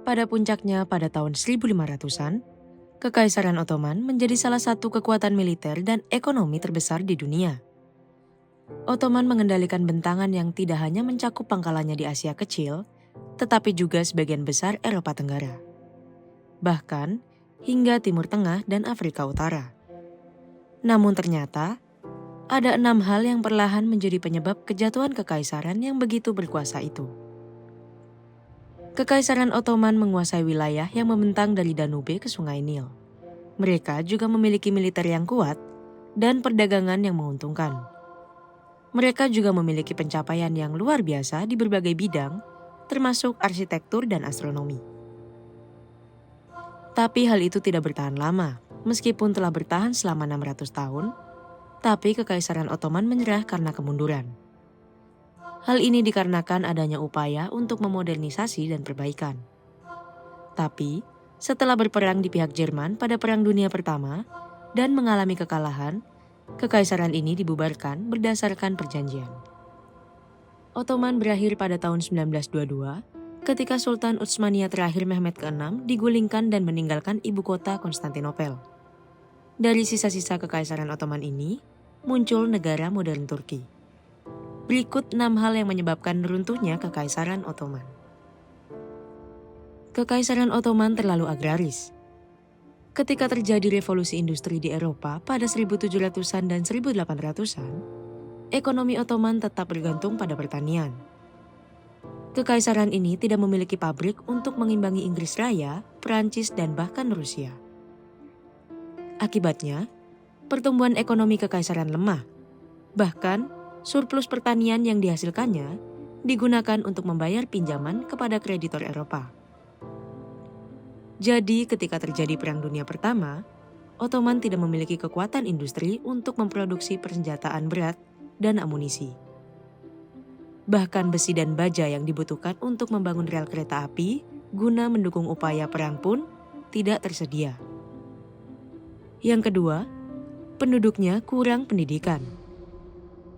Pada puncaknya pada tahun 1500-an, Kekaisaran Ottoman menjadi salah satu kekuatan militer dan ekonomi terbesar di dunia. Ottoman mengendalikan bentangan yang tidak hanya mencakup pangkalannya di Asia Kecil, tetapi juga sebagian besar Eropa Tenggara. Bahkan hingga Timur Tengah dan Afrika Utara. Namun ternyata, ada 6 hal yang perlahan menjadi penyebab kejatuhan kekaisaran yang begitu berkuasa itu. Kekaisaran Ottoman menguasai wilayah yang membentang dari Danube ke Sungai Nil. Mereka juga memiliki militer yang kuat dan perdagangan yang menguntungkan. Mereka juga memiliki pencapaian yang luar biasa di berbagai bidang, termasuk arsitektur dan astronomi. Tapi hal itu tidak bertahan lama, meskipun telah bertahan selama 600 tahun, tapi Kekaisaran Ottoman menyerah karena kemunduran. Hal ini dikarenakan adanya upaya untuk memodernisasi dan perbaikan. Tapi, setelah berperang di pihak Jerman pada Perang Dunia Pertama dan mengalami kekalahan, kekaisaran ini dibubarkan berdasarkan perjanjian. Ottoman berakhir pada tahun 1922 ketika Sultan Utsmania terakhir Mehmed ke-6 digulingkan dan meninggalkan ibu kota Konstantinopel. Dari sisa-sisa Kekaisaran Ottoman ini, muncul negara modern Turki. Berikut 6 hal yang menyebabkan runtuhnya Kekaisaran Ottoman. Kekaisaran Ottoman terlalu agraris. Ketika terjadi revolusi industri di Eropa pada 1700-an dan 1800-an, ekonomi Ottoman tetap bergantung pada pertanian. Kekaisaran ini tidak memiliki pabrik untuk mengimbangi Inggris Raya, Perancis, dan bahkan Rusia. Akibatnya, pertumbuhan ekonomi kekaisaran lemah. Bahkan, surplus pertanian yang dihasilkannya digunakan untuk membayar pinjaman kepada kreditor Eropa. Jadi ketika terjadi Perang Dunia Pertama, Ottoman tidak memiliki kekuatan industri untuk memproduksi persenjataan berat dan amunisi. Bahkan besi dan baja yang dibutuhkan untuk membangun rel kereta api guna mendukung upaya perang pun tidak tersedia. Yang kedua, penduduknya kurang pendidikan.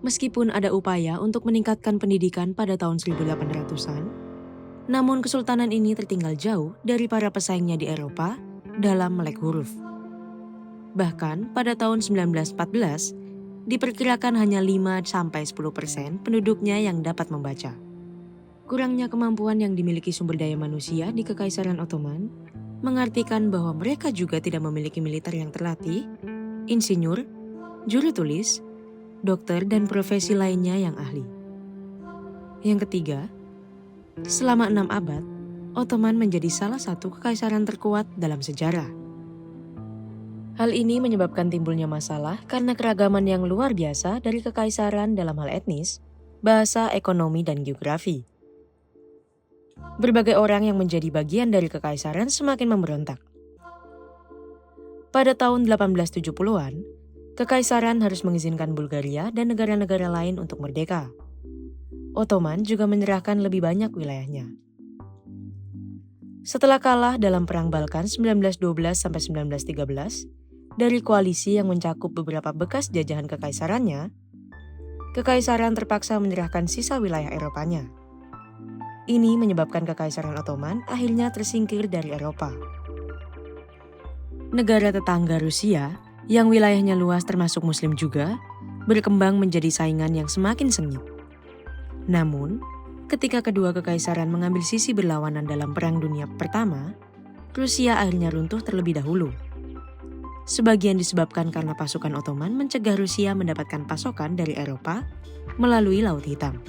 Meskipun ada upaya untuk meningkatkan pendidikan pada tahun 1800-an, namun kesultanan ini tertinggal jauh dari para pesaingnya di Eropa dalam melek huruf. Bahkan pada tahun 1914, diperkirakan hanya 5-10% penduduknya yang dapat membaca. Kurangnya kemampuan yang dimiliki sumber daya manusia di Kekaisaran Ottoman mengartikan bahwa mereka juga tidak memiliki militer yang terlatih, insinyur, juru tulis, dokter, dan profesi lainnya yang ahli. Yang ketiga, selama 6 abad, Ottoman menjadi salah satu kekaisaran terkuat dalam sejarah. Hal ini menyebabkan timbulnya masalah karena keragaman yang luar biasa dari kekaisaran dalam hal etnis, bahasa, ekonomi, dan geografi. Berbagai orang yang menjadi bagian dari kekaisaran semakin memberontak. Pada tahun 1870-an, Kekaisaran harus mengizinkan Bulgaria dan negara-negara lain untuk merdeka. Ottoman juga menyerahkan lebih banyak wilayahnya. Setelah kalah dalam Perang Balkan 1912-1913 dari koalisi yang mencakup beberapa bekas jajahan kekaisarannya, kekaisaran terpaksa menyerahkan sisa wilayah Eropanya. Ini menyebabkan Kekaisaran Ottoman akhirnya tersingkir dari Eropa. Negara tetangga Rusia, yang wilayahnya luas termasuk Muslim juga, berkembang menjadi saingan yang semakin sengit. Namun, ketika kedua kekaisaran mengambil sisi berlawanan dalam Perang Dunia Pertama, Rusia akhirnya runtuh terlebih dahulu. Sebagian disebabkan karena pasukan Ottoman mencegah Rusia mendapatkan pasokan dari Eropa melalui Laut Hitam.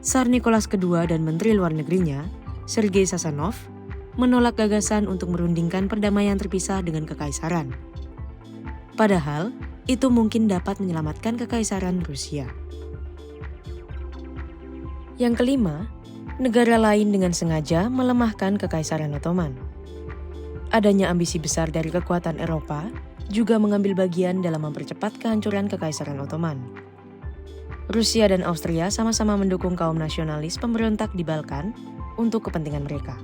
Tsar Nicholas II dan Menteri Luar Negerinya, Sergei Sazonov, menolak gagasan untuk merundingkan perdamaian terpisah dengan kekaisaran. Padahal, itu mungkin dapat menyelamatkan kekaisaran Rusia. Yang kelima, negara lain dengan sengaja melemahkan Kekaisaran Ottoman. Adanya ambisi besar dari kekuatan Eropa juga mengambil bagian dalam mempercepat kehancuran Kekaisaran Ottoman. Rusia dan Austria sama-sama mendukung kaum nasionalis pemberontak di Balkan untuk kepentingan mereka.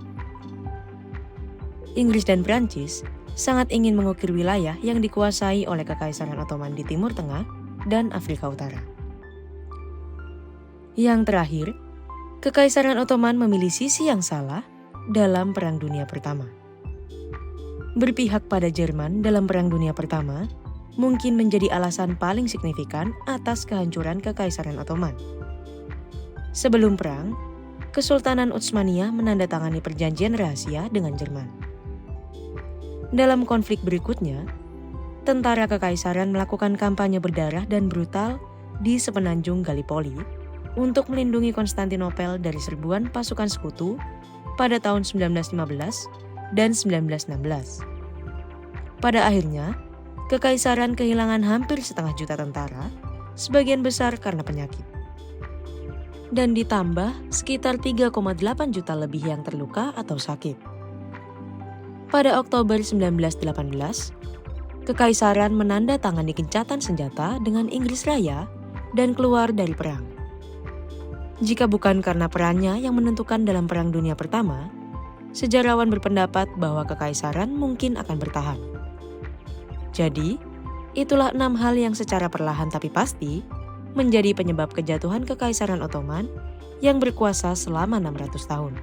Inggris dan Prancis sangat ingin mengukir wilayah yang dikuasai oleh Kekaisaran Ottoman di Timur Tengah dan Afrika Utara. Yang terakhir, Kekaisaran Ottoman memilih sisi yang salah dalam Perang Dunia Pertama. Berpihak pada Jerman dalam Perang Dunia Pertama mungkin menjadi alasan paling signifikan atas kehancuran Kekaisaran Ottoman. Sebelum perang, Kesultanan Utsmaniyah menandatangani perjanjian rahasia dengan Jerman. Dalam konflik berikutnya, tentara Kekaisaran melakukan kampanye berdarah dan brutal di sepenanjung Gallipoli untuk melindungi Konstantinopel dari serbuan pasukan sekutu pada tahun 1915 dan 1916. Pada akhirnya, Kekaisaran kehilangan hampir setengah juta tentara, sebagian besar karena penyakit. Dan ditambah sekitar 3,8 juta lebih yang terluka atau sakit. Pada Oktober 1918, Kekaisaran menandatangani gencatan senjata dengan Inggris Raya dan keluar dari perang. Jika bukan karena perannya yang menentukan dalam Perang Dunia Pertama, sejarawan berpendapat bahwa Kekaisaran mungkin akan bertahan. Jadi, itulah 6 hal yang secara perlahan tapi pasti menjadi penyebab kejatuhan Kekaisaran Ottoman yang berkuasa selama 600 tahun.